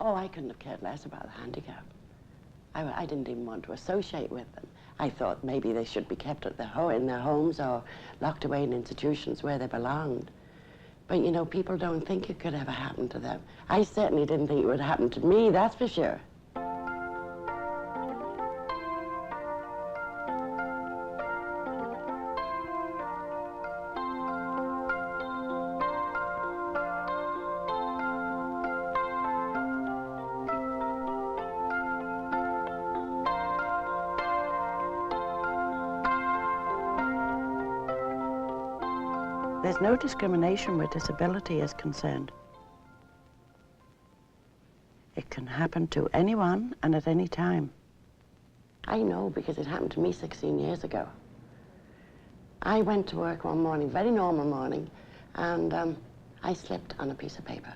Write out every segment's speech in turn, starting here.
Oh, I couldn't have cared less about the handicap. I didn't even want to associate with them. I thought maybe they should be kept at in their homes or locked away in institutions where they belonged. But, you know, people don't think it could ever happen to them. I certainly didn't think it would happen to me, that's for sure. There's no discrimination where disability is concerned. It can happen to anyone and at any time. I know because it happened to me 16 years ago. I went to work one morning, very normal morning, and I slipped on a piece of paper.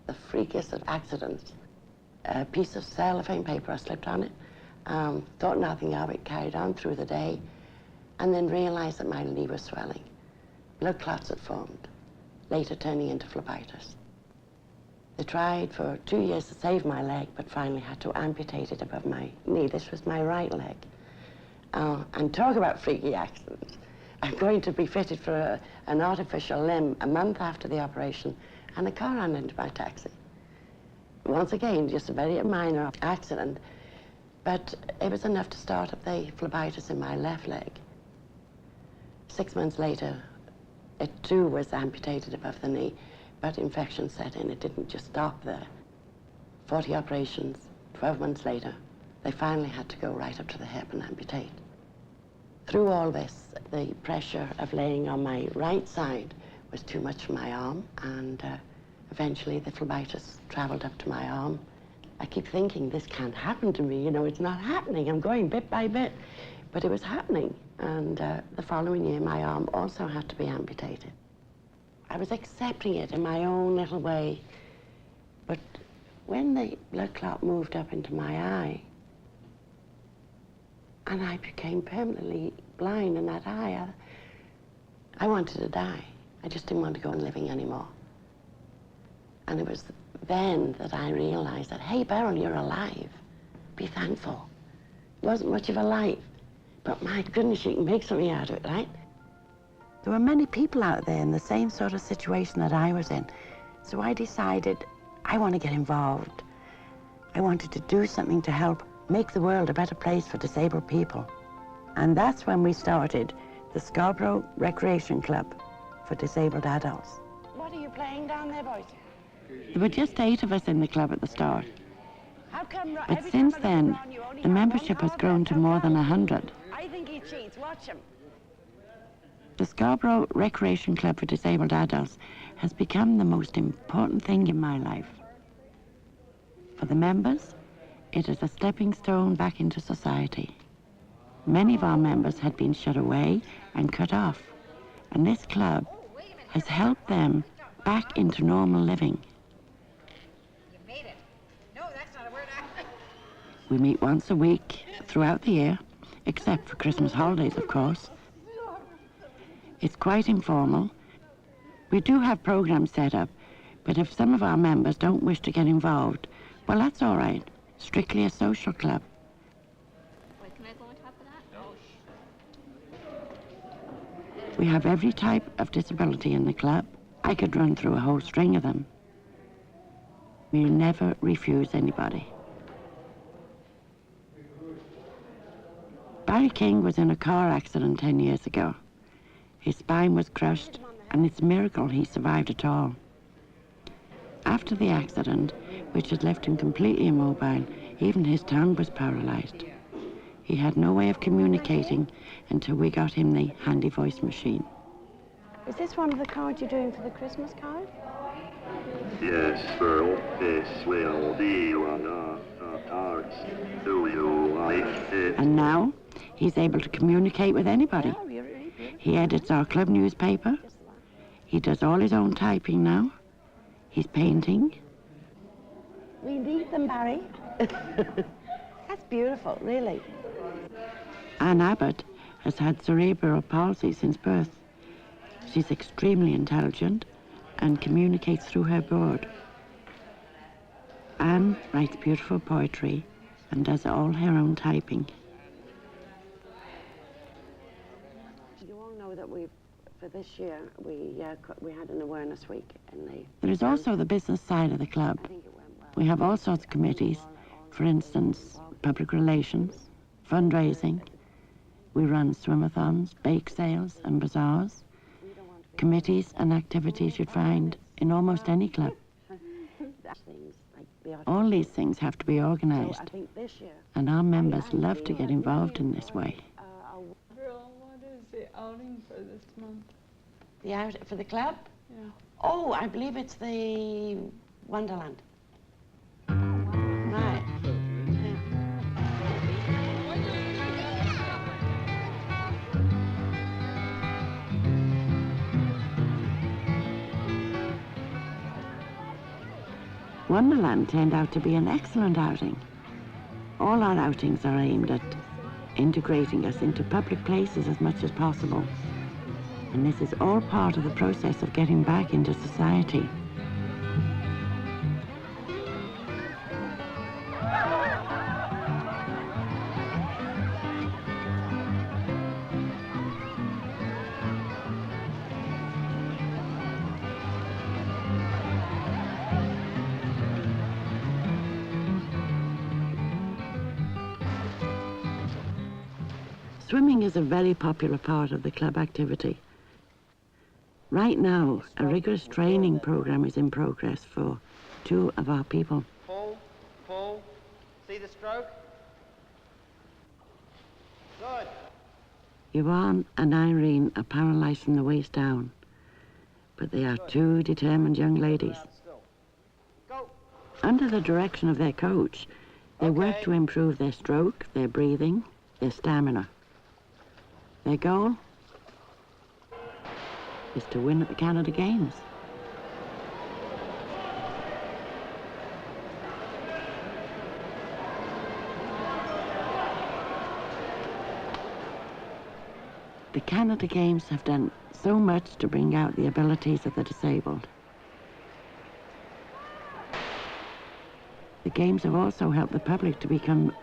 The freakiest of accidents. A piece of cellophane paper, I slipped on it, thought nothing of it, carried on through the day, and then realized that my knee was swelling. Blood clots had formed, later turning into phlebitis. They tried for 2 years to save my leg, but finally had to amputate it above my knee. This was my right leg. And talk about freaky accidents. I'm going to be fitted for an artificial limb a month after the operation, and a car ran into my taxi. Once again, just a very minor accident, but it was enough to start up the phlebitis in my left leg. 6 months later, it too was amputated above the knee, but infection set in. It didn't just stop there. 40 operations, 12 months later, they finally had to go right up to the hip and amputate. Through all this, the pressure of laying on my right side was too much for my arm, and eventually the phlebitis traveled up to my arm. I keep thinking, this can't happen to me, you know, it's not happening. I'm going bit by bit, but it was happening. And the following year, my arm also had to be amputated. I was accepting it in my own little way, but when the blood clot moved up into my eye, and I became permanently blind in that eye, I wanted to die. I just didn't want to go on living anymore. And it was then that I realized that, hey, Beryl, you're alive. Be thankful. It wasn't much of a life. But my goodness, you can make something out of it, right? There were many people out there in the same sort of situation that I was in. So I decided I want to get involved. I wanted to do something to help make the world a better place for disabled people. And that's when we started the Scarborough Recreation Club for disabled adults. What are you playing down there, boys? There were just 8 of us in the club at the start. But since then, the membership has grown to more than 100. I think he cheats. Watch him. The Scarborough Recreation Club for Disabled Adults has become the most important thing in my life. For the members, it is a stepping stone back into society. Many of our members had been shut away and cut off, and this club has helped them back into normal living. You made it. No, that's not a word. We meet once a week throughout the year, except for Christmas holidays, of course. It's quite informal. We do have programs set up, but if some of our members don't wish to get involved, well, that's all right. Strictly a social club. Wait, can I go on top of that? No. We have every type of disability in the club. I could run through a whole string of them. We'll never refuse anybody. Barry King was in a car accident 10 years ago. His spine was crushed, and it's a miracle he survived at all. After the accident, which had left him completely immobile, even his tongue was paralyzed. He had no way of communicating until we got him the handy voice machine. Is this one of the cards you're doing for the Christmas card? Yes, Beryl, this will be one of the cards. Do you like it? And now, he's able to communicate with anybody. He edits our club newspaper. He does all his own typing now. He's painting. We need them, Barry. That's beautiful, really. Anne Abbott has had cerebral palsy since birth. She's extremely intelligent and communicates through her board. Anne writes beautiful poetry and does all her own typing. You all know that for this year, we had an awareness week. There is also the business side of the club. We have all sorts of committees, for instance, public relations, fundraising. We run swimathons, bake sales and bazaars, committees and activities you'd find in almost any club. All these things have to be organised, and our members love to get involved in this way. Beryl, what is the outing for this month? The out for the club? Yeah. Oh, I believe it's the Wonderland. Right. Yeah. Wonderland turned out to be an excellent outing. All our outings are aimed at integrating us into public places as much as possible. And this is all part of the process of getting back into society. Swimming is a very popular part of the club activity. Right now, a rigorous training program is in progress for 2 of our people. Pull. See the stroke? Good. Yvonne and Irene are paralysed from the waist down, but they are 2 determined young ladies. Go. Under the direction of their coach, they work to improve their stroke, their breathing, their stamina. Their goal is to win at the Canada Games. The Canada Games have done so much to bring out the abilities of the disabled. The Games have also helped the public to become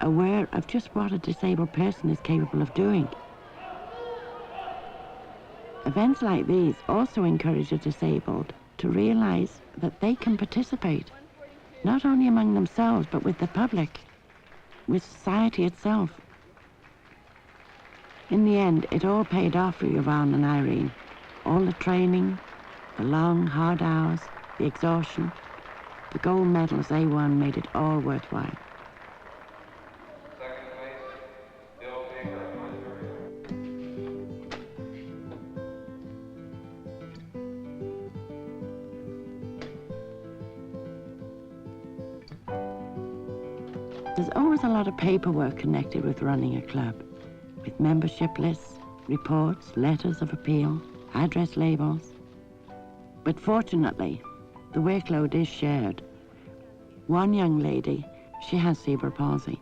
aware of just what a disabled person is capable of doing. Events like these also encourage the disabled to realise that they can participate, not only among themselves, but with the public, with society itself. In the end, it all paid off for Yvonne and Irene. All the training, the long, hard hours, the exhaustion, the gold medals they won made it all worthwhile. There's always a lot of paperwork connected with running a club, with membership lists, reports, letters of appeal, address labels. But fortunately, the workload is shared. One young lady, she has cerebral palsy,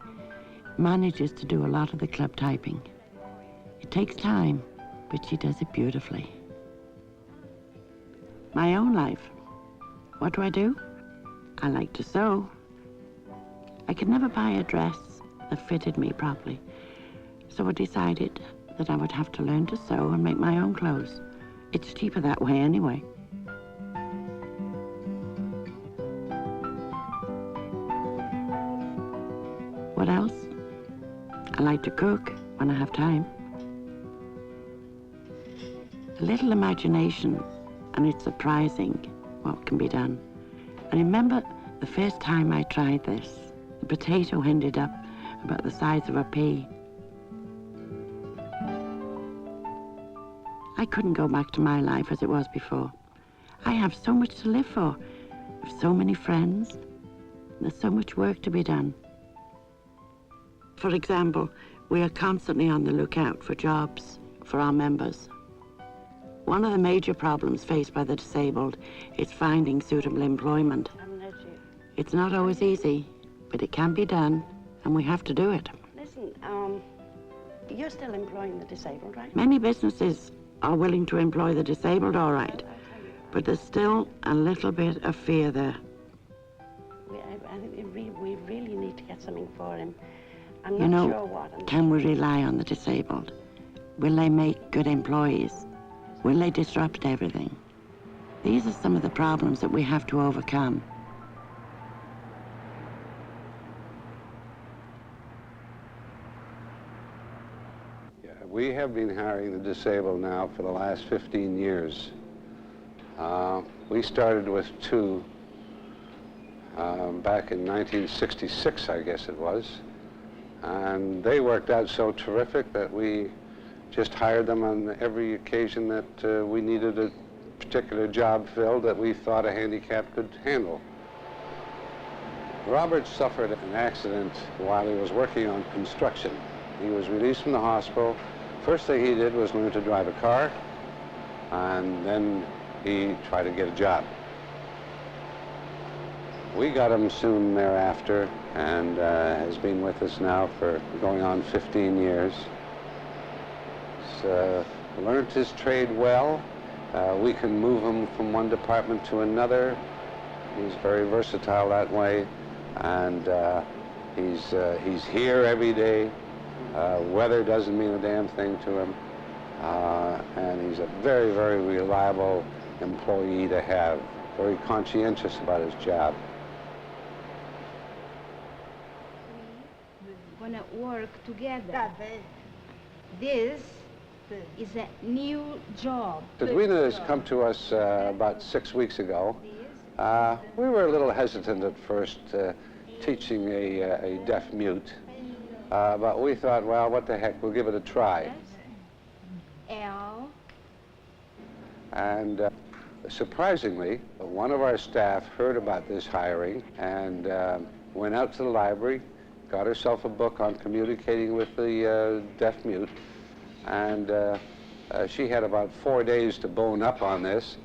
manages to do a lot of the club typing. It takes time, but she does it beautifully. My own life, what do? I like to sew. I could never buy a dress that fitted me properly, so I decided that I would have to learn to sew and make my own clothes. It's cheaper that way anyway. What else? I like to cook when I have time. A little imagination, and it's surprising what can be done. I remember the first time I tried this. The potato ended up about the size of a pea. I couldn't go back to my life as it was before. I have so much to live for. I have so many friends. There's so much work to be done. For example, we are constantly on the lookout for jobs for our members. One of the major problems faced by the disabled is finding suitable employment. It's not always easy, but it can be done, and we have to do it. Listen, you're still employing the disabled, right? Many businesses are willing to employ the disabled, all right, but there's still a little bit of fear there. I think we really need to get something for him. I'm You not know, sure what. can we rely on the disabled? Will they make good employees? Will they disrupt everything? These are some of the problems that we have to overcome. We have been hiring the disabled now for the last 15 years. We started with 2 back in 1966, I guess it was. And they worked out so terrific that we just hired them on every occasion that we needed a particular job filled that we thought a handicap could handle. Robert suffered an accident while he was working on construction. He was released from the hospital. First thing he did was learn to drive a car, and then he tried to get a job. We got him soon thereafter, and has been with us now for going on 15 years. He's learned his trade well. We can move him from one department to another. He's very versatile that way, and he's here every day. Weather doesn't mean a damn thing to him, and he's a very, very reliable employee to have, very conscientious about his job. We're gonna work together. This is a new job. Edwina has come to us about 6 weeks ago. We were a little hesitant at first teaching a deaf mute. But we thought, well, what the heck, we'll give it a try. L. And surprisingly, one of our staff heard about this hiring and went out to the library, got herself a book on communicating with the deaf mute, and she had about 4 days to bone up on this,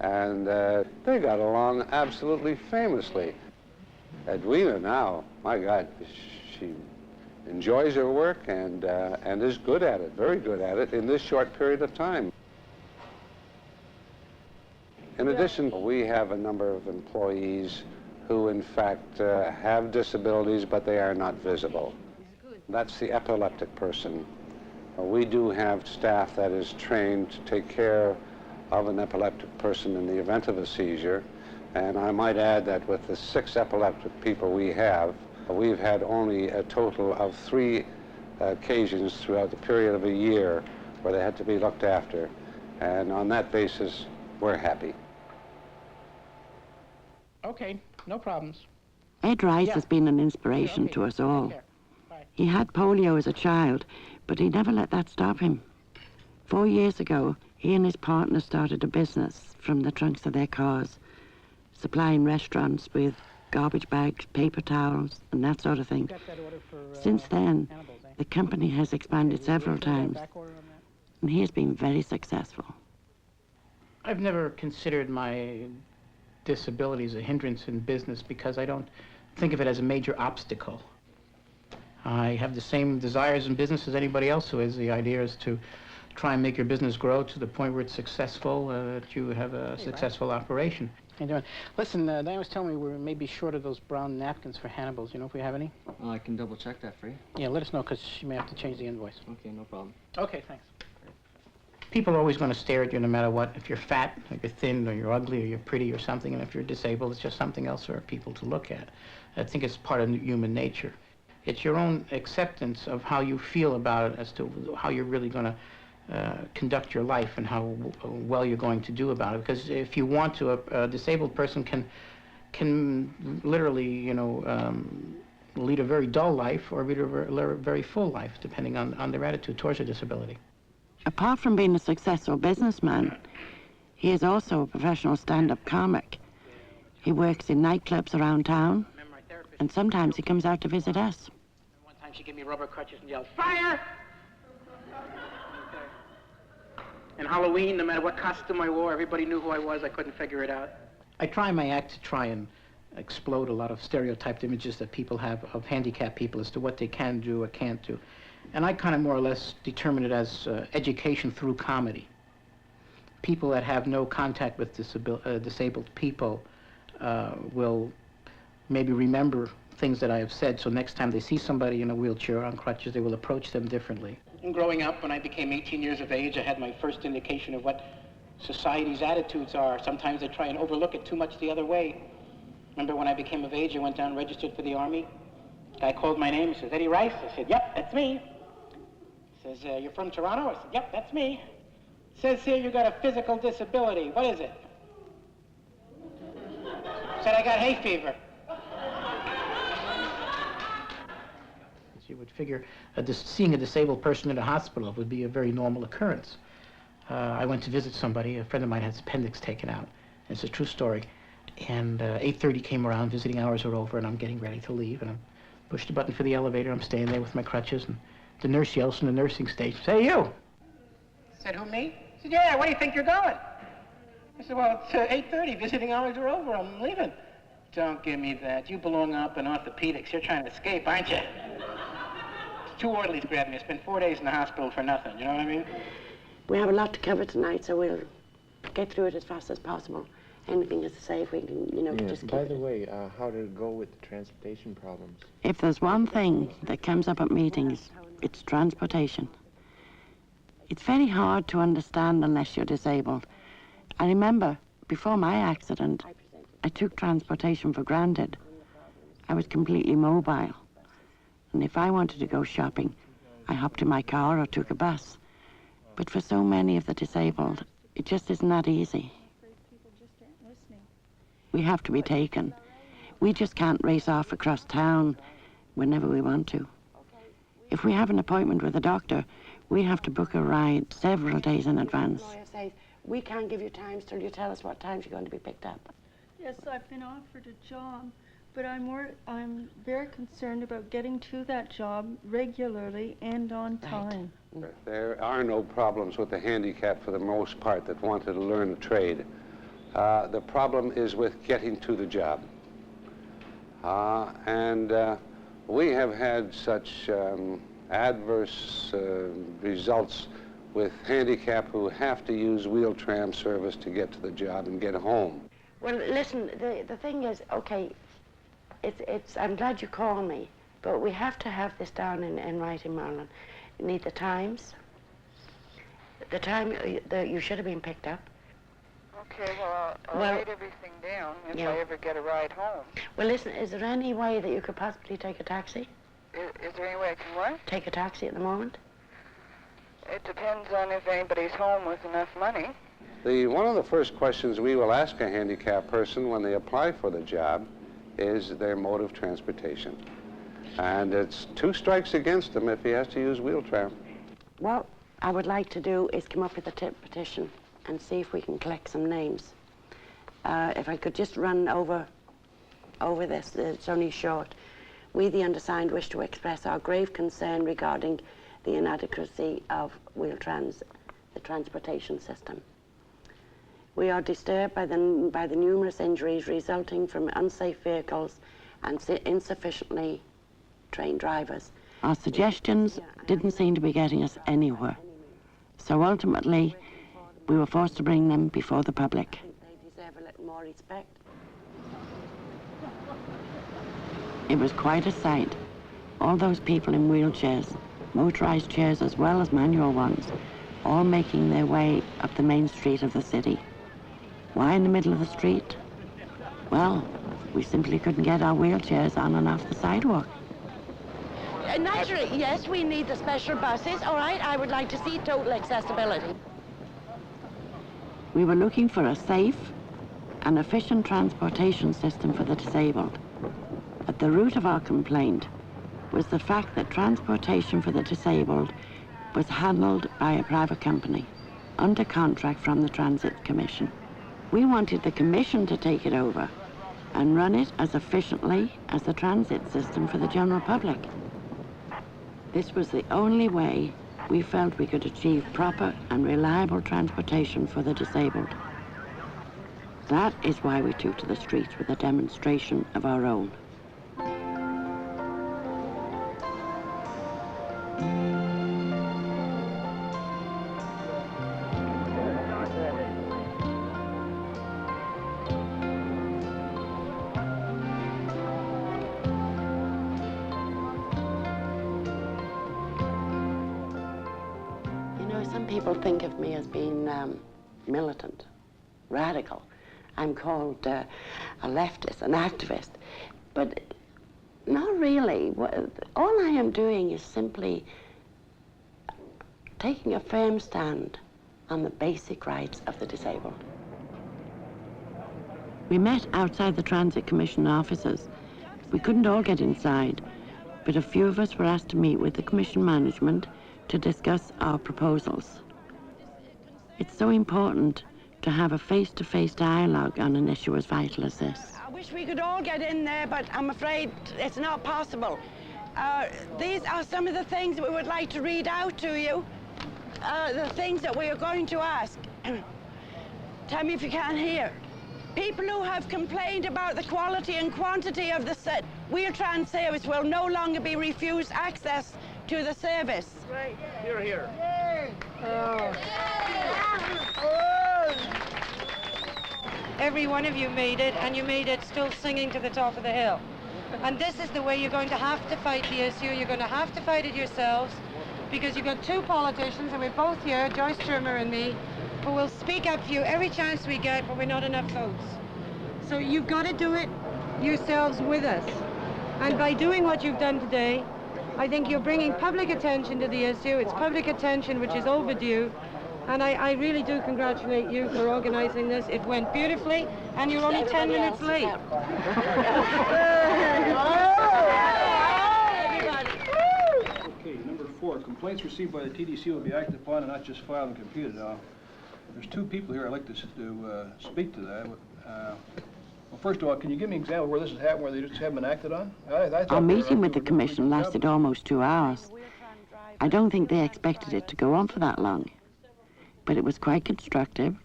and they got along absolutely famously. Edwina now, my God, she enjoys her work and is good at it, very good at it, in this short period of time. In addition, we have a number of employees who, in fact, have disabilities, but they are not visible. That's the epileptic person. We do have staff that is trained to take care of an epileptic person in the event of a seizure, and I might add that with the 6 epileptic people we have, we've had only a total of 3 occasions throughout the period of a year where they had to be looked after. And on that basis, we're happy. Okay, no problems. Ed Rice has been an inspiration to us all. He had polio as a child, but he never let that stop him. 4 years ago, he and his partner started a business from the trunks of their cars, supplying restaurants with garbage bags, paper towels, and that sort of thing. Since then, the company has expanded several times, and he has been very successful. I've never considered my disability as a hindrance in business because I don't think of it as a major obstacle. I have the same desires in business as anybody else who is. The idea is to try and make your business grow to the point where it's successful, that you have a successful operation. How you doing? Listen, Diane was telling me we're maybe short of those brown napkins for Hannibal's. You know if we have any? Well, I can double check that for you. Yeah, let us know, because she may have to change the invoice. Okay, no problem. Okay, thanks. People are always going to stare at you no matter what. If you're fat, or you're thin, or you're ugly, or you're pretty, or something, and if you're disabled, it's just something else for people to look at. I think it's part of human nature. It's your own acceptance of how you feel about it as to how you're really going to conduct your life and how well you're going to do about it. Because if you want to, a disabled person can literally, you know, lead a very dull life or lead a very full life, depending on their attitude towards a disability. Apart from being a successful businessman, he is also a professional stand-up comic. He works in nightclubs around town, and sometimes he comes out to visit us. One time she gave me rubber crutches and yelled, "Fire!" And Halloween, no matter what costume I wore, everybody knew who I was. I couldn't figure it out. I try my act to try and explode a lot of stereotyped images that people have of handicapped people as to what they can do or can't do. And I kind of more or less determine it as education through comedy. People that have no contact with disabled people will maybe remember things that I have said, so next time they see somebody in a wheelchair or on crutches, they will approach them differently. And growing up, when I became 18 years of age, I had my first indication of what society's attitudes are. Sometimes they try and overlook it too much the other way. Remember when I became of age, I went down and registered for the Army. Guy called my name, he says, Eddie Rice. I said, yep, that's me. He says, you're from Toronto? I said, yep, that's me. Says here you got a physical disability. What is it? Said I got hay fever. You would figure seeing a disabled person in a hospital would be a very normal occurrence. I went to visit somebody, a friend of mine had his appendix taken out. It's a true story. And 8:30 came around, visiting hours were over, and I'm getting ready to leave, and I pushed the button for the elevator. I'm staying there with my crutches, and the nurse yells from the nursing station, "Say, you!" I said, "Who, me?" He said, "Yeah, where do you think you're going?" I said, "Well, it's 8:30, visiting hours are over, I'm leaving." "Don't give me that. You belong up in orthopedics. You're trying to escape, aren't you?" 2 orderlies grabbed me. I spent 4 days in the hospital for nothing, you know what I mean? We have a lot to cover tonight, so we'll get through it as fast as possible. Anything is to say if we can, just keep By the way, how did it go with the transportation problems? If there's one thing that comes up at meetings, it's transportation. It's very hard to understand unless you're disabled. I remember, before my accident, I took transportation for granted. I was completely mobile. And if I wanted to go shopping, I hopped in my car or took a bus. But for so many of the disabled, it just isn't that easy. We have to be taken. We just can't race off across town whenever we want to. If we have an appointment with a doctor, we have to book a ride several days in advance. The lawyer says, we can't give you times till you tell us what times you're going to be picked up. Yes, I've been offered a job, but I'm very concerned about getting to that job regularly and on time. There are no problems with the handicapped for the most part that wanted to learn a trade. The problem is with getting to the job. We have had such adverse results with handicap who have to use wheel tram service to get to the job and get home. Well, listen, the thing is, okay, I'm glad you called me, but we have to have this down in writing, Marlon. You need the times, the time that you should have been picked up. Okay, well, I'll write everything down if I ever get a ride home. Well, listen, is there any way that you could possibly take a taxi? Is there any way I can what? Take a taxi at the moment? It depends on if anybody's home with enough money. One of the first questions we will ask a handicapped person when they apply for the job is their mode of transportation. And it's 2 strikes against him if he has to use wheel tram. What I would like to do is come up with a petition and see if we can collect some names. If I could just run over this, it's only short. We, the undersigned, wish to express our grave concern regarding the inadequacy of wheel trams, the transportation system. We are disturbed by the numerous injuries resulting from unsafe vehicles and insufficiently trained drivers. Our suggestions didn't seem to be getting us anywhere. So ultimately, we were forced to bring them before the public. I think they deserve a little more respect. It was quite a sight. All those people in wheelchairs, motorized chairs as well as manual ones, all making their way up the main street of the city. Why in the middle of the street? Well, we simply couldn't get our wheelchairs on and off the sidewalk. Naturally, yes, we need the special buses. All right, I would like to see total accessibility. We were looking for a safe and efficient transportation system for the disabled. At the root of our complaint was the fact that transportation for the disabled was handled by a private company under contract from the Transit Commission. We wanted the Commission to take it over and run it as efficiently as the transit system for the general public. This was the only way we felt we could achieve proper and reliable transportation for the disabled. That is why we took to the streets with a demonstration of our own. Some people think of me as being militant, radical. I'm called a leftist, an activist, but not really. All I am doing is simply taking a firm stand on the basic rights of the disabled. We met outside the Transit Commission offices. We couldn't all get inside, but a few of us were asked to meet with the Commission management to discuss our proposals. It's so important to have a face-to-face dialogue on an issue as vital as this. I wish we could all get in there, but I'm afraid it's not possible. These are some of the things that we would like to read out to you. The things that we are going to ask. Tell me if you can't hear. People who have complained about the quality and quantity of the Wheel-Trans service will no longer be refused access to the service. Right. Here, here. Every one of you made it, and you made it still singing to the top of the hill. And this is the way you're going to have to fight the issue. You're going to have to fight it yourselves, because you've got two politicians, and we're both here, Joyce Trimmer and me, who will speak up for you every chance we get, but we're not enough votes. So you've got to do it yourselves with us. And by doing what you've done today, I think you're bringing public attention to the issue. It's public attention which is overdue. And I really do congratulate you for organising this. It went beautifully, and you're only 10 minutes late. Okay, number 4, complaints received by the TDC will be acted upon and not just filed and computed. Now, there's 2 people here I'd like to speak to that. Well, first of all, can you give me an example where this has happened, where they just haven't been acted on? Our meeting with the Commission lasted almost 2 hours. I don't think they expected it to go on for that long, but it was quite constructive,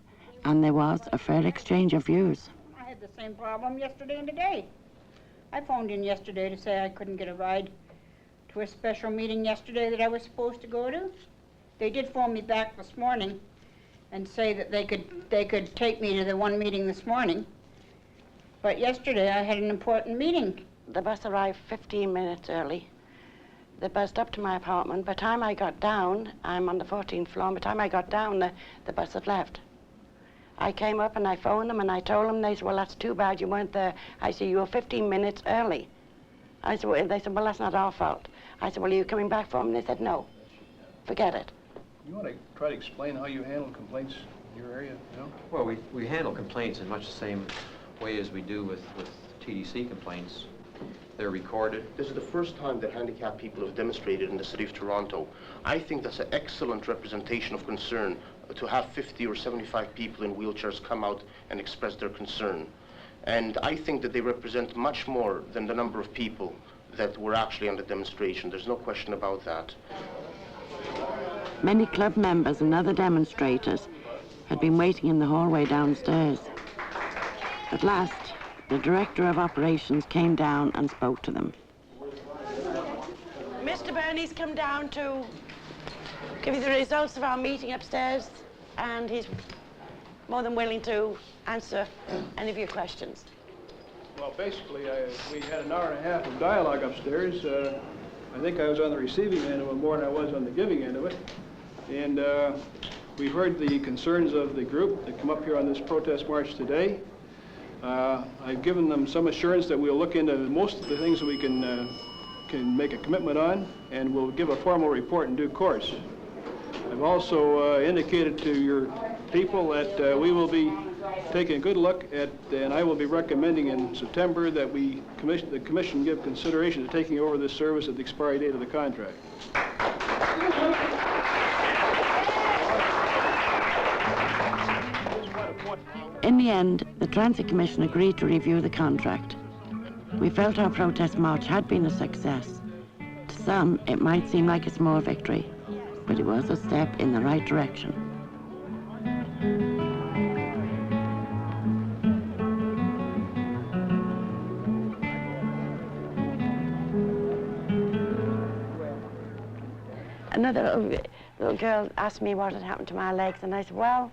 and there was a fair exchange of views. I had the same problem yesterday and today. I phoned in yesterday to say I couldn't get a ride to a special meeting yesterday that I was supposed to go to. They did phone me back this morning and say that they could take me to the one meeting this morning. But yesterday I had an important meeting. The bus arrived 15 minutes early. They buzzed up to my apartment. By the time I got down, I'm on the 14th floor, by the time I got down, the bus had left. I came up and I phoned them and I told them, they said, well, that's too bad you weren't there. I said, you were 15 minutes early. I said, well, they said, well, that's not our fault. I said, well, are you coming back for them? They said, no, forget it. You want to try to explain how you handle complaints in your area, you know? Well, we handle complaints in much the same way as we do with TDC complaints. They're recorded. This is the first time that handicapped people have demonstrated in the city of Toronto. I think that's an excellent representation of concern to have 50 or 75 people in wheelchairs come out and express their concern. And I think that they represent much more than the number of people that were actually on the demonstration. There's no question about that. Many club members and other demonstrators had been waiting in the hallway downstairs. At last, the Director of Operations came down and spoke to them. Mr. Burney's come down to give you the results of our meeting upstairs, and he's more than willing to answer any of your questions. Well, basically, we had an hour and a half of dialogue upstairs. I think I was on the receiving end of it more than I was on the giving end of it. And we heard the concerns of the group that come up here on this protest march today. I've given them some assurance that we'll look into most of the things that we can make a commitment on, and we'll give a formal report in due course. I've also indicated to your people that we will be taking a good look at, and I will be recommending in September that the Commission give consideration to taking over this service at the expiry date of the contract. In the end, the Transit Commission agreed to review the contract. We felt our protest march had been a success. To some, it might seem like a small victory, but it was a step in the right direction. Another little girl asked me what had happened to my legs, and I said, well,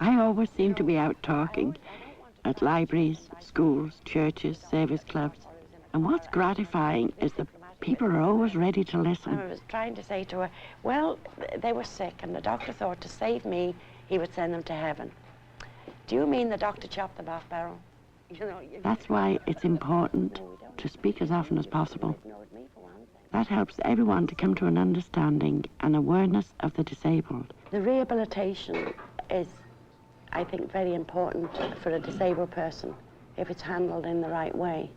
I always seem to be out talking at libraries, schools, churches, service clubs. And what's gratifying is the People are always ready to listen. I was trying to say to her, well, they were sick, and the doctor thought to save me, he would send them to heaven. Do you mean the doctor chopped them off, Beryl? That's why it's important to speak as often as possible. That helps everyone to come to an understanding and awareness of the disabled. The rehabilitation is, I think, very important for a disabled person if it's handled in the right way.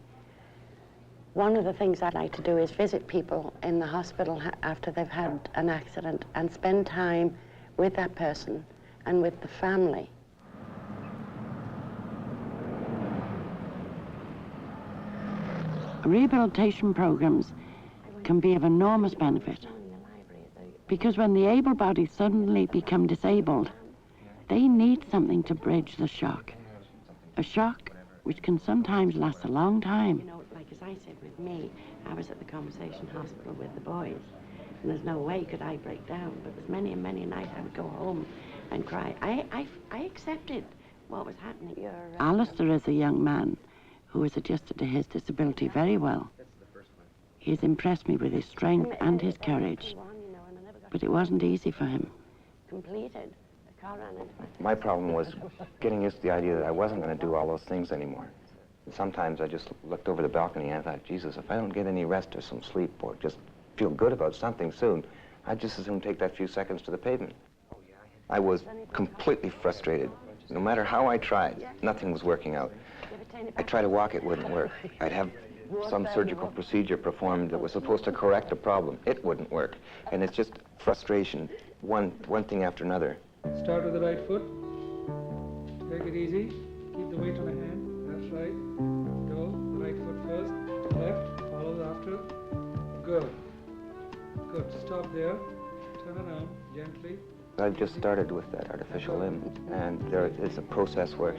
One of the things I'd like to do is visit people in the hospital after they've had an accident and spend time with that person and with the family. Rehabilitation programs can be of enormous benefit because when the able-bodied suddenly become disabled, they need something to bridge the shock. A shock which can sometimes last a long time. You know, like as I said with me, I was at the Conversation Hospital with the boys, and there's no way could I break down, but there's many and many nights I would go home and cry. I accepted what was happening. Alistair is a young man who has adjusted to his disability very well. He has impressed me with his strength and his courage, but it wasn't easy for him. Completed. My problem was getting used to the idea that I wasn't going to do all those things anymore. And sometimes I just looked over the balcony and I thought, Jesus, if I don't get any rest or some sleep or just feel good about something soon, I'd just as soon take that few seconds to the pavement. I was completely frustrated. No matter how I tried, nothing was working out. I tried to walk, it wouldn't work. I'd have some surgical procedure performed that was supposed to correct a problem. It wouldn't work. And it's just frustration, one thing after another. Start with the right foot. Take it easy. Keep the weight on the hand. That's right. Go. The right foot first. Left. Follow after. Good. Good. Stop there. Turn around gently. I just started with that artificial limb, and there is a process where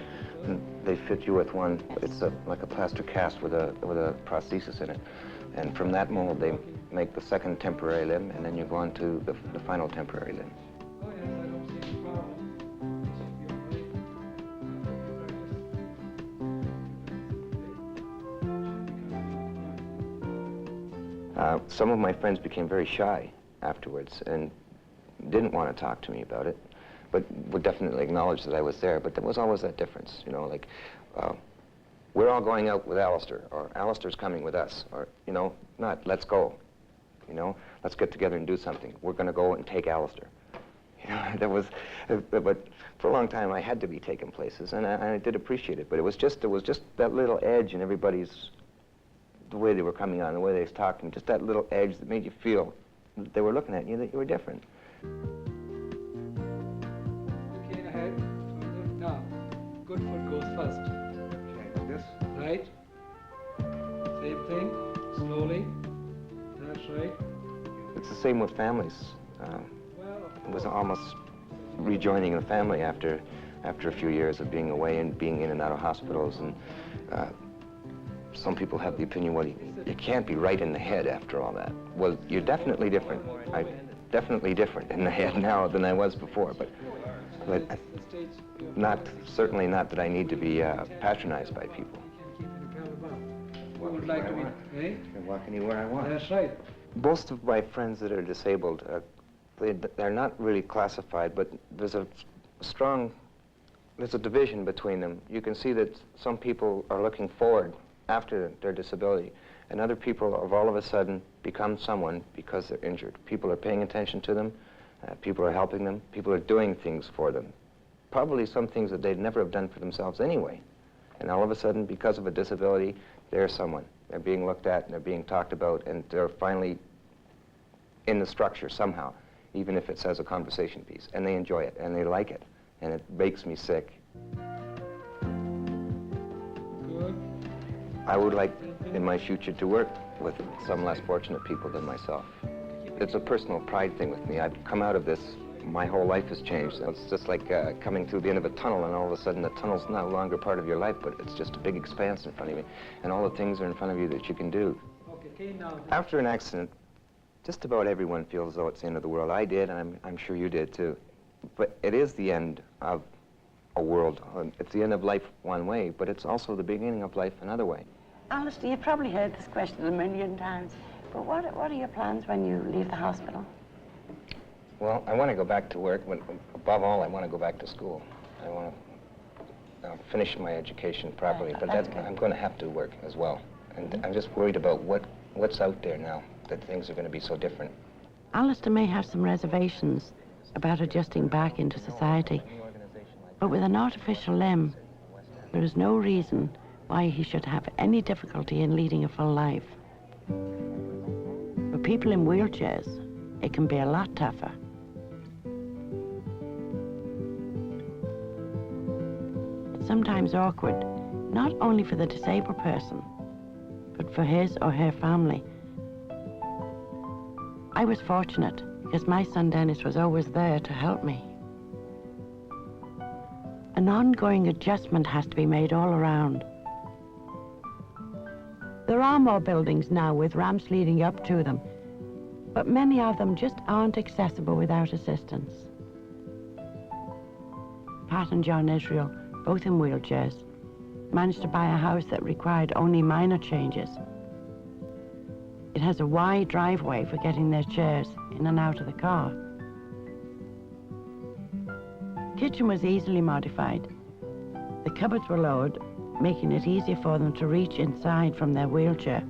they fit you with one. It's like a plaster cast with a prosthesis in it, and from that mold they make the second temporary limb, and then you go on to the final temporary limb. Some of my friends became very shy afterwards and didn't want to talk to me about it, but would definitely acknowledge that I was there. But there was always that difference, you know, like, we're all going out with Alistair, or Alistair's coming with us, or, you know, not, let's go, you know, let's get together and do something. We're going to go and take Alistair. You know, there was, but for a long time I had to be taken places, and I did appreciate it, but there was just that little edge in everybody's, the way they were coming on, the way they was talking, just that little edge that made you feel that they were looking at you, that you were different. Okay, ahead. Now, good foot goes first. Okay, like this. Right. Same thing. Slowly. That's right. It's the same with families. It was almost rejoining the family after a few years of being away and being in and out of hospitals. And some people have the opinion, well, you can't be right in the head after all that. Well, you're definitely different. I'm definitely different in the head now than I was before, but certainly not that I need to be patronized by people. What would like to be, eh? I can walk anywhere I want. That's right. Most of my friends that are disabled, they're not really classified, but there's a division between them. You can see that some people are looking forward after their disability, and other people have all of a sudden become someone because they're injured. People are paying attention to them, people are helping them, people are doing things for them. Probably some things that they'd never have done for themselves anyway. And all of a sudden, because of a disability, they're someone. They're being looked at and they're being talked about, and they're finally in the structure somehow, even if it's as a conversation piece. And they enjoy it, and they like it, and it makes me sick. Good. I would like in my future to work with some less fortunate people than myself. It's a personal pride thing with me. I've come out of this, my whole life has changed. It's just like coming through the end of a tunnel, and all of a sudden the tunnel's no longer part of your life, but it's just a big expanse in front of you, and all the things are in front of you that you can do. Okay, now. After an accident, just about everyone feels as though it's the end of the world. I did, and I'm sure you did too. But it is the end of a world. It's the end of life one way, but it's also the beginning of life another way. Alistair, you've probably heard this question a million times. But what are your plans when you leave the hospital? Well, I want to go back to work. Above all, I want to go back to school. I want to finish my education properly, but I'm going to have to work as well. And I'm just worried about what's out there now, that things are going to be so different. Alistair may have some reservations about adjusting back into society, but with an artificial limb, there is no reason why he should have any difficulty in leading a full life. For people in wheelchairs, it can be a lot tougher. It's sometimes awkward, not only for the disabled person, but for his or her family. I was fortunate because my son Dennis was always there to help me. An ongoing adjustment has to be made all around. There are more buildings now with ramps leading up to them, but many of them just aren't accessible without assistance. Pat and John Israel, both in wheelchairs, managed to buy a house that required only minor changes. It has a wide driveway for getting their chairs in and out of the car. Kitchen was easily modified. The cupboards were lowered, making it easier for them to reach inside from their wheelchair.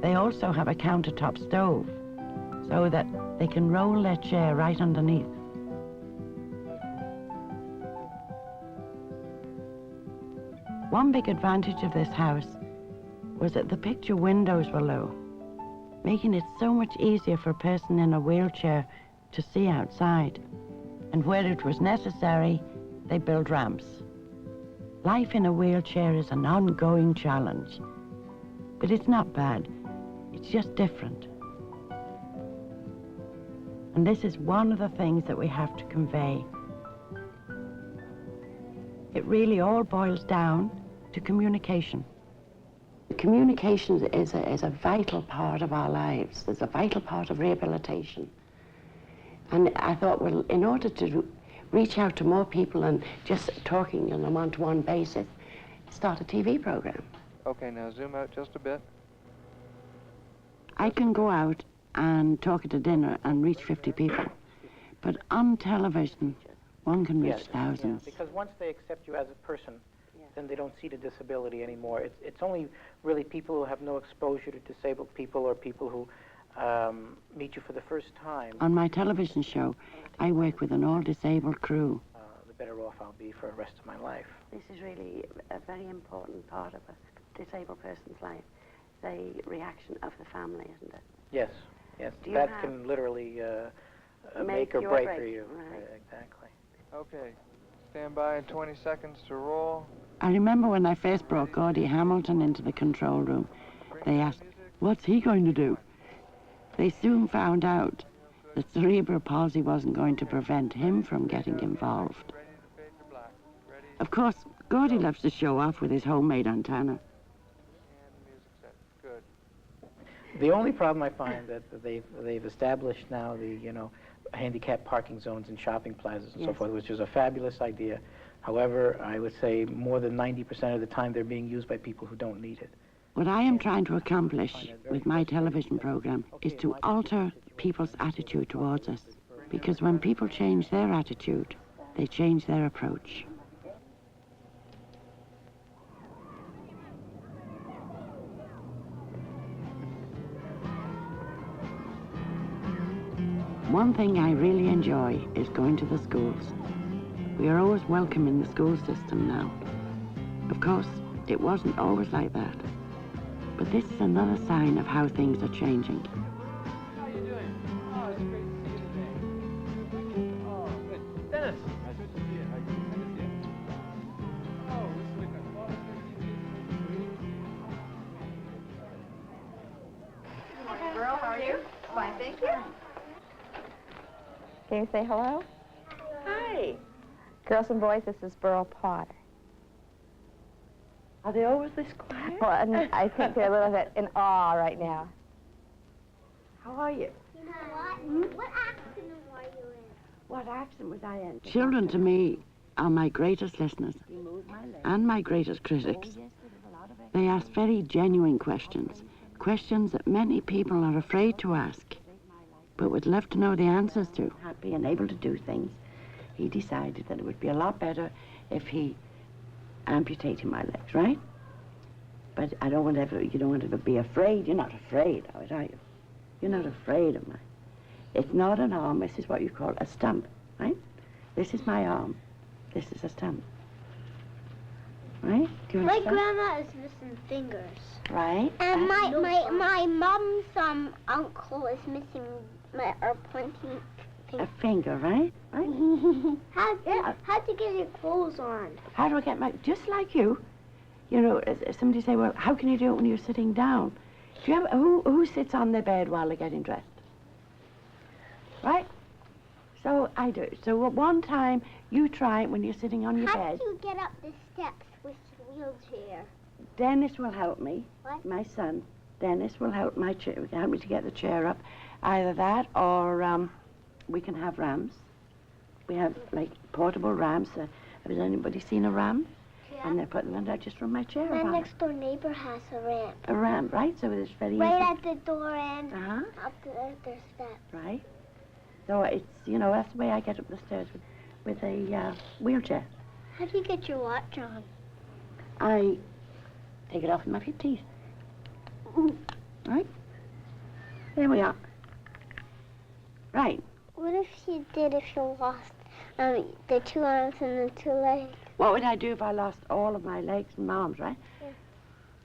They also have a countertop stove, so that they can roll their chair right underneath. One big advantage of this house was that the picture windows were low, making it so much easier for a person in a wheelchair to see outside. And where it was necessary, they built ramps. Life in a wheelchair is an ongoing challenge, but it's not bad. It's just different. And this is one of the things that we have to convey. It really all boils down to communication. Communication is a vital part of our lives. It's a vital part of rehabilitation. And I thought, well, in order to reach out to more people and just talking on a one-to-one basis, start a TV program. Okay, now zoom out just a bit. I can go out and talk at a dinner and reach 50 people, but on television, one can reach thousands. Yeah, because once they accept you as a person, then they don't see the disability anymore. It's only really people who have no exposure to disabled people or people who meet you for the first time. On my television show, I work with an all-disabled crew. The better off I'll be for the rest of my life. This is really a very important part of a disabled person's life, the reaction of the family, isn't it? Yes, yes. That can literally make or break for you. Right. Exactly. Okay, stand by in 20 seconds to roll. I remember when I first brought Gordy Hamilton into the control room, they asked, what's he going to do? They soon found out that cerebral palsy wasn't going to prevent him from getting involved. Of course, Gordy loves to show off with his homemade antenna. The only problem I find that they've established now the handicapped parking zones in shopping plazas and so forth, which is a fabulous idea. However, I would say more than 90% of the time they're being used by people who don't need it. What I am trying to accomplish with my television program is to alter people's attitude towards us, because when people change their attitude, they change their approach. One thing I really enjoy is going to the schools. We are always welcome in the school system now. Of course, it wasn't always like that. But this is another sign of how things are changing. How are you doing? Oh, it's great to see you today. Oh, good. Dennis! Nice to see you. How are you? Good to see you. Oh, this week I thought Good morning, Beryl. How are you? Fine, thank you. Can you say hello? Hi. Girls and boys, this is Beryl Potter. Are they always this quiet? Well, and I think they're a little bit in awe right now. How are you? You know what? What accent were you in? What accent was I in? Children to me are my greatest listeners and my greatest critics. Oh, yes, there was a lot of it. They ask very genuine questions, questions that many people are afraid to ask, but would love to know the answers to. Happy and able to do things, he decided that it would be a lot better if he amputated my legs, right? But I don't want you don't want to be afraid. You're not afraid of it, are you? You're not afraid of mine. It's not an arm, this is what you call a stump, right? This is my arm, this is a stump. Right? Do you My understand? grandma is missing fingers. Right. And my mom's uncle is missing or pointing A finger, right? Right? How'd you get your clothes on? How do I get my, just like you, you know, somebody say, well, how can you do it when you're sitting down? Do you have, who sits on their bed while they're getting dressed? Right? So I do. So one time, you try it when you're sitting on your How bed. do you get up the steps with the wheelchair? Dennis will help me. What? My son. Dennis will help me to get the chair up. Either that or we can have rams. We have like portable rams. Has anybody seen a ram? Yeah. And they put them under just from my chair. My up on next door neighbor has a ramp. a ram, right? So it's very Right easy. at the door and up their steps. Right. So it's, you know, that's the way I get up the stairs with a wheelchair. How do you get your watch on? I take it off with my 50s. Right? There we are. Right. What if you lost the 2 arms and the 2 legs? What would I do if I lost all of my legs and arms, right? Yeah.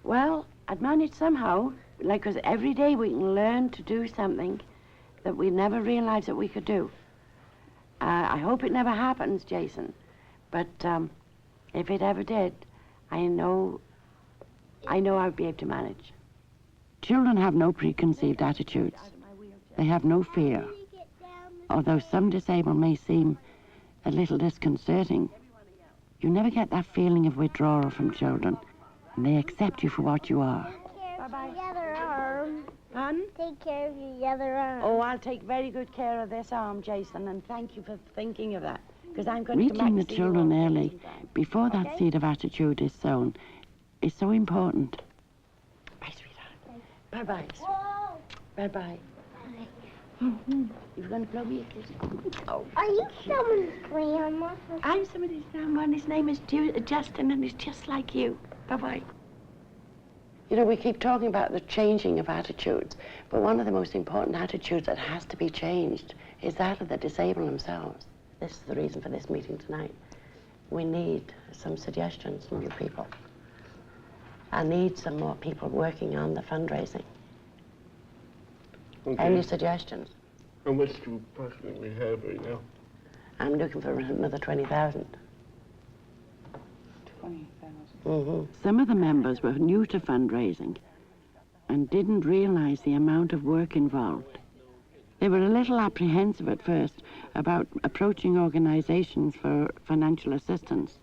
Well, I'd manage somehow, like, because every day we can learn to do something that we never realized that we could do. I hope it never happens, Jason, but if it ever did, I know I'd be able to manage. Children have no preconceived attitudes. They have no fear. Although some disabled may seem a little disconcerting, you never get that feeling of withdrawal from children, and they accept you for what you are. Bye-bye. The other arm. Pardon? Take care of your other arm. Oh, I'll take very good care of this arm, Jason, and thank you for thinking of that, because I'm going to come back Reaching and the see you children all early, sometime. before that Okay? seed of attitude is sown, is so important. Bye, sweetheart. Bye-bye. Whoa. Bye-bye. You're going to blow me a kiss? Oh. Are you someone's grandma? I'm somebody's grandma, and his name is Justin, and he's just like you. Bye-bye. You know, we keep talking about the changing of attitudes, but one of the most important attitudes that has to be changed is that of the disabled themselves. This is the reason for this meeting tonight. We need some suggestions from you people. I need some more people working on the fundraising. Okay. Any suggestions? How much do you approximately have right now? I'm looking for another 20,000. 20,000. Some of the members were new to fundraising and didn't realize the amount of work involved. They were a little apprehensive at first about approaching organizations for financial assistance,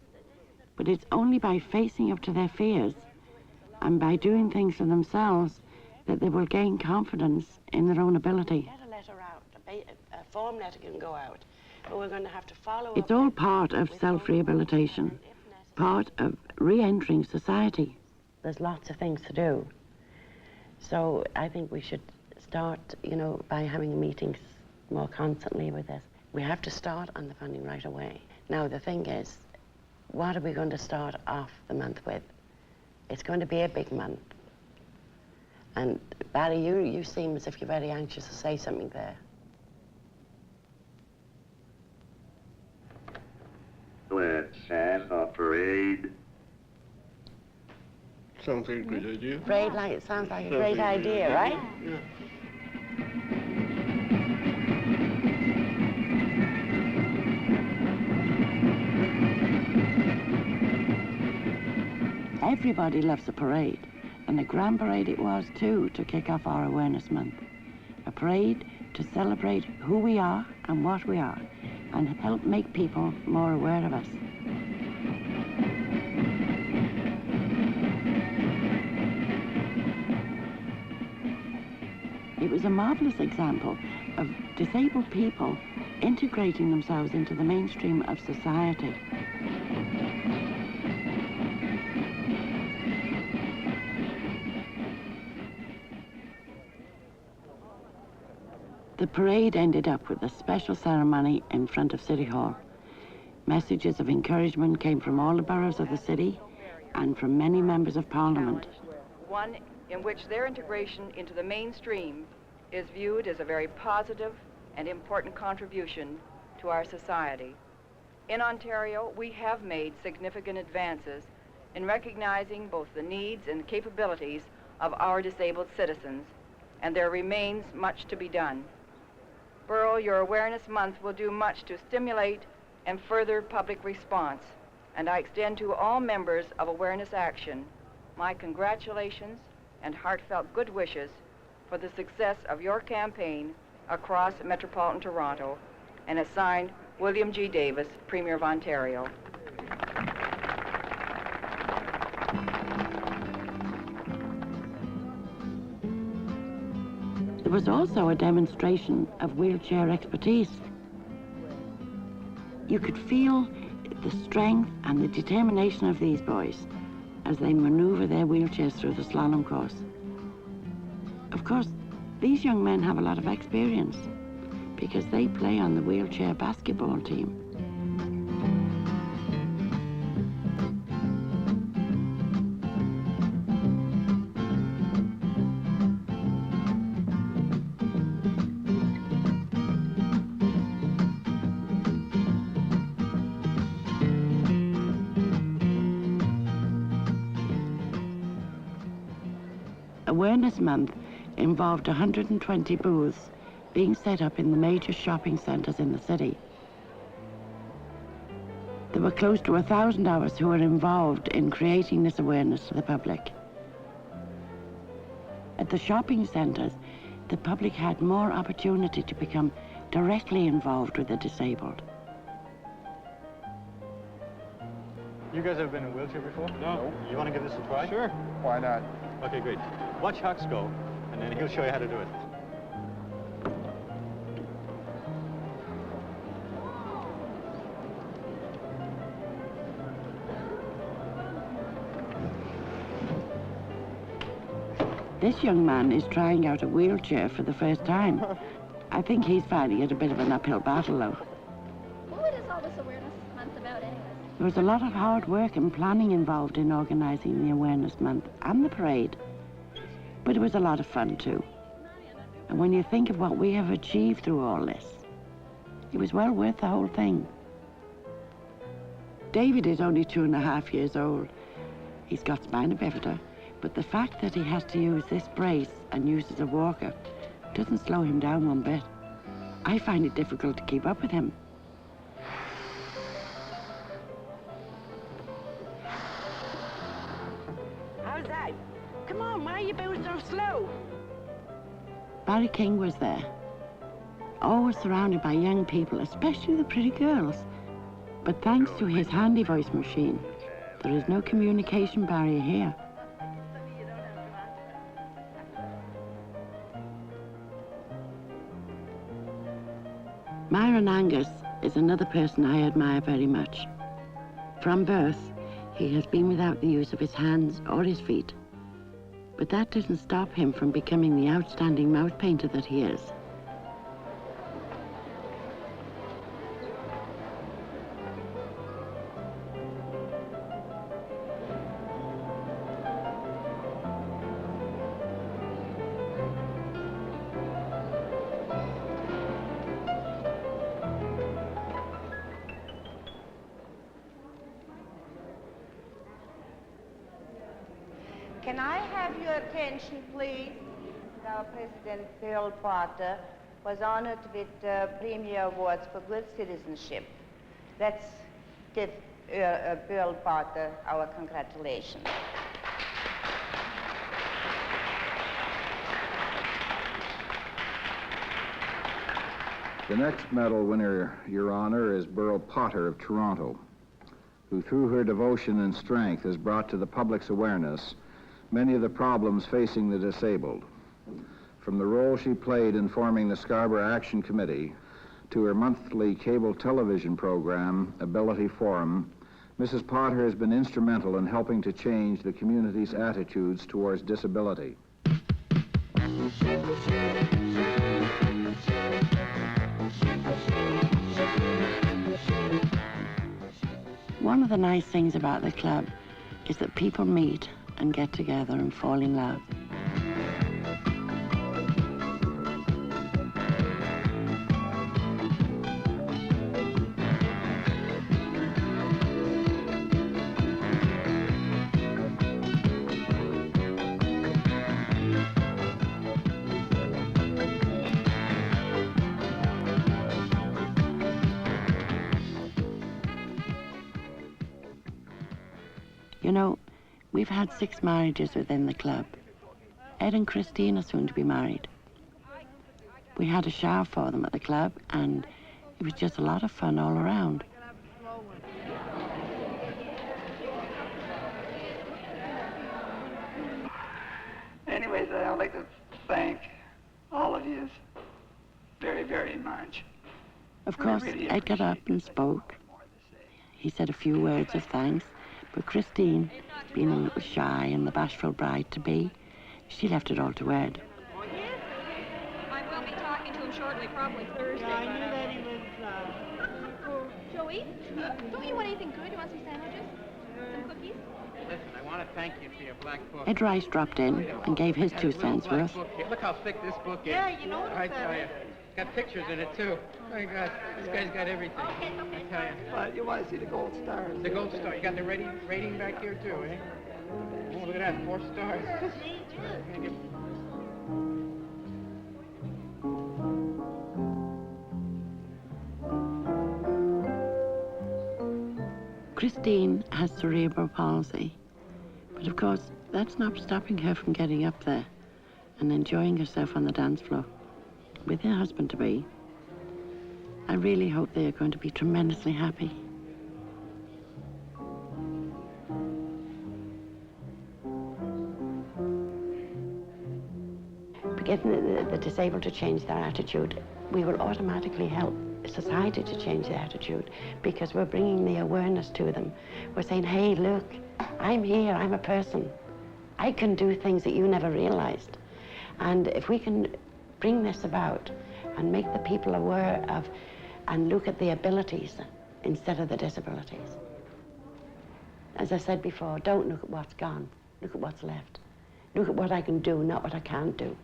but it's only by facing up to their fears and by doing things for themselves that they will gain confidence in their own ability. Get a letter out, a form letter can go out, but we're going to have to follow It's up all part of self-rehabilitation, part of re-entering society. There's lots of things to do. So I think we should start, you know, by having meetings more constantly with this. We have to start on the funding right away. Now, the thing is, what are we going to start off the month with? It's going to be a big month. And Barry, you seem as if you're very anxious to say something there. Let's have a parade. Sounds like a good idea. Parade, like, it sounds like a great idea, right? Yeah. Everybody loves a parade, and a grand parade it was too to kick off our Awareness Month. A parade to celebrate who we are and what we are, and help make people more aware of us. It was a marvelous example of disabled people integrating themselves into the mainstream of society. The parade ended up with a special ceremony in front of City Hall. Messages of encouragement came from all the boroughs of the city and from many members of Parliament. One in which their integration into the mainstream is viewed as a very positive and important contribution to our society. In Ontario, we have made significant advances in recognizing both the needs and capabilities of our disabled citizens, and there remains much to be done. Beryl, your Awareness Month will do much to stimulate and further public response, and I extend to all members of Awareness Action my congratulations and heartfelt good wishes for the success of your campaign across metropolitan Toronto, and is signed William G. Davis, Premier of Ontario. There was also a demonstration of wheelchair expertise. You could feel the strength and the determination of these boys as they maneuver their wheelchairs through the slalom course. Of course, these young men have a lot of experience because they play on the wheelchair basketball team. Awareness Month involved 120 booths being set up in the major shopping centres in the city. There were close to 1,000 of us who were involved in creating this awareness to the public. At the shopping centres, the public had more opportunity to become directly involved with the disabled. You guys ever been in a wheelchair before? No. You want to give this a try? Sure. Why not? Okay, great. Watch Hux go, and then he'll show you how to do it. This young man is trying out a wheelchair for the first time. I think he's finding it a bit of an uphill battle, though. What is all this Awareness Month about anyways? There was a lot of hard work and planning involved in organising the Awareness Month and the parade. But it was a lot of fun, too. And when you think of what we have achieved through all this, it was well worth the whole thing. David is only 2.5 years old. He's got spina bifida, but the fact that he has to use this brace and uses a walker doesn't slow him down one bit. I find it difficult to keep up with him. How's that? Come on, why are you being so slow? Barry King was there, always surrounded by young people, especially the pretty girls. But thanks to his handy voice machine, there is no communication barrier here. Myron Angus is another person I admire very much. From birth, he has been without the use of his hands or his feet. But that doesn't stop him from becoming the outstanding mouth painter that he is. Can I have your attention, please? Our President, Beryl Potter, was honored with Premier Awards for Good Citizenship. Let's give Beryl Potter our congratulations. The next medal winner, Your Honor, is Beryl Potter of Toronto, who through her devotion and strength has brought to the public's awareness many of the problems facing the disabled. From the role she played in forming the Scarborough Action Committee to her monthly cable television program, Ability Forum, Mrs. Potter has been instrumental in helping to change the community's attitudes towards disability. One of the nice things about the club is that people meet and get together and fall in love. You know, we've had 6 marriages within the club. Ed and Christine are soon to be married. We had a shower for them at the club, and it was just a lot of fun all around. Anyways, I'd like to thank all of you very, very much. Of course, Ed got up and spoke. He said a few words of thanks, but Christine, being a little shy and the bashful bride-to-be, she left it all to Ed. I will be talking to him shortly, probably Thursday. Yeah, I knew that he was, Joey, don't you want anything good? You want some sandwiches? Some cookies? Listen, I want to thank you for your black book. Ed Rice dropped in and gave his 2 cents worth. Look how thick this book is. Yeah, you noticed I that, tell eh? you. It's got pictures in it, too. My God, this guy's got everything. I tell you. But you want to see the gold stars. The gold star. You got the rating back here, too, eh? Oh, look at that. 4 stars. Christine has cerebral palsy, but of course, that's not stopping her from getting up there and enjoying herself on the dance floor with her husband-to-be. I really hope they are going to be tremendously happy. Getting the disabled to change their attitude, we will automatically help society to change their attitude, because we're bringing the awareness to them. We're saying, hey, look, I'm here, I'm a person. I can do things that you never realized. And if we can bring this about and make the people aware of and look at the abilities instead of the disabilities. As I said before, don't look at what's gone, look at what's left. Look at what I can do, not what I can't do.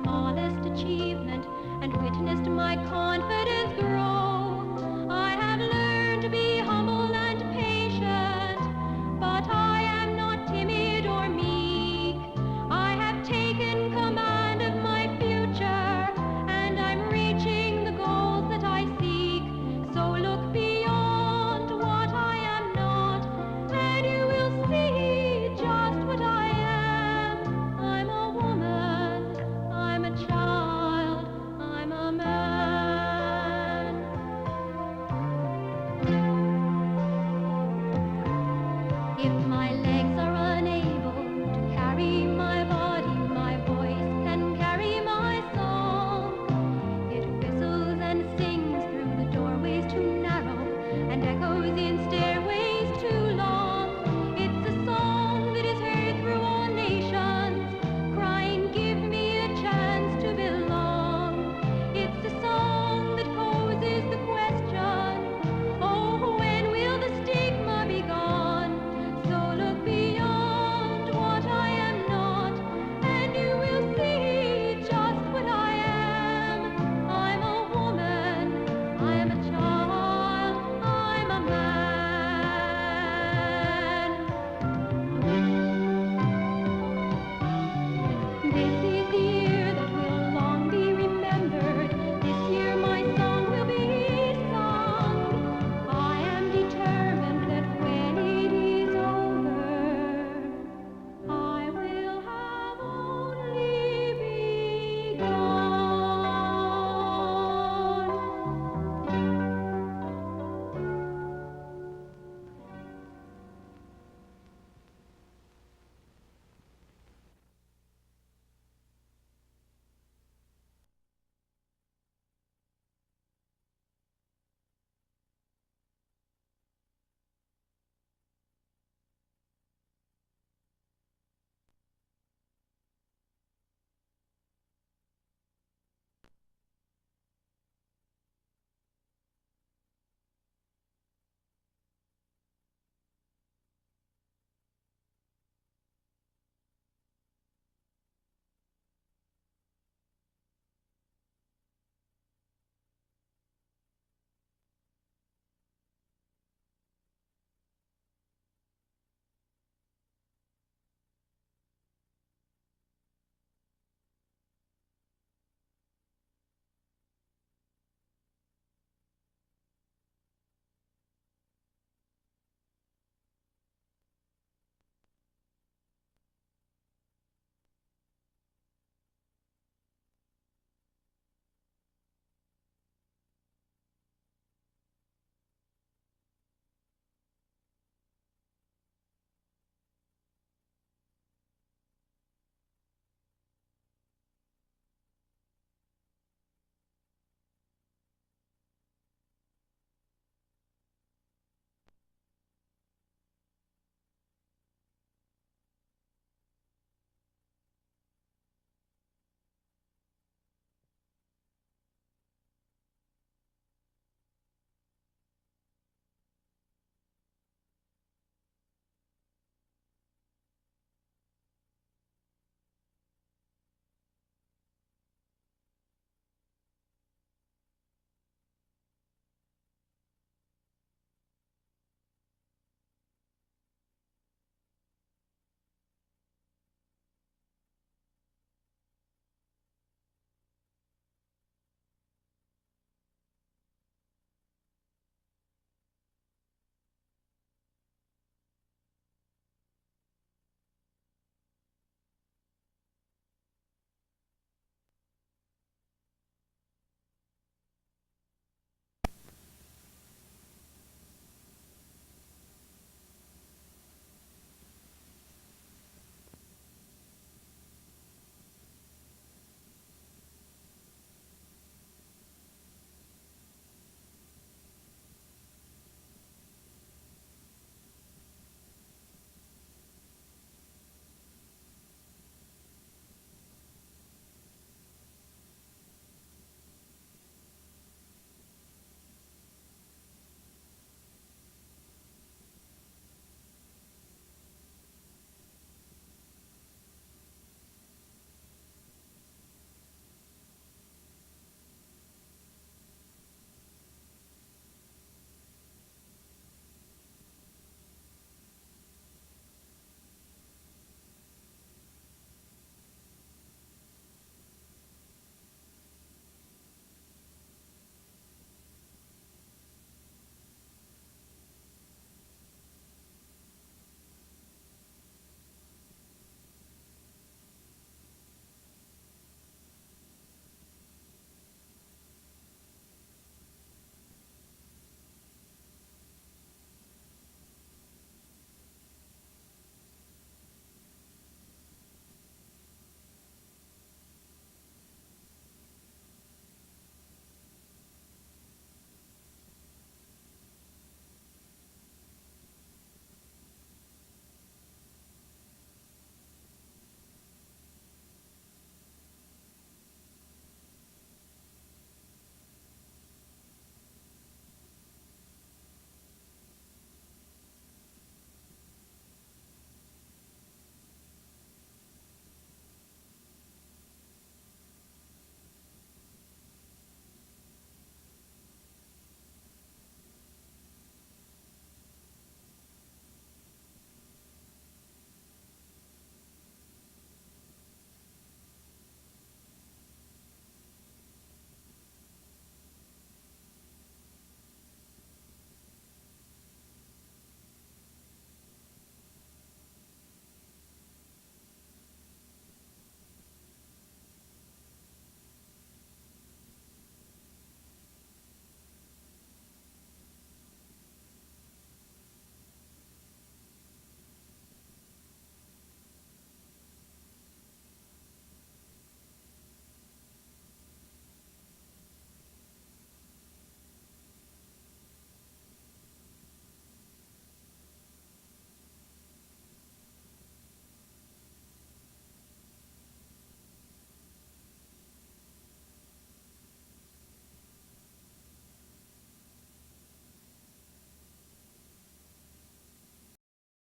Smallest achievement and witnessed my confidence grow.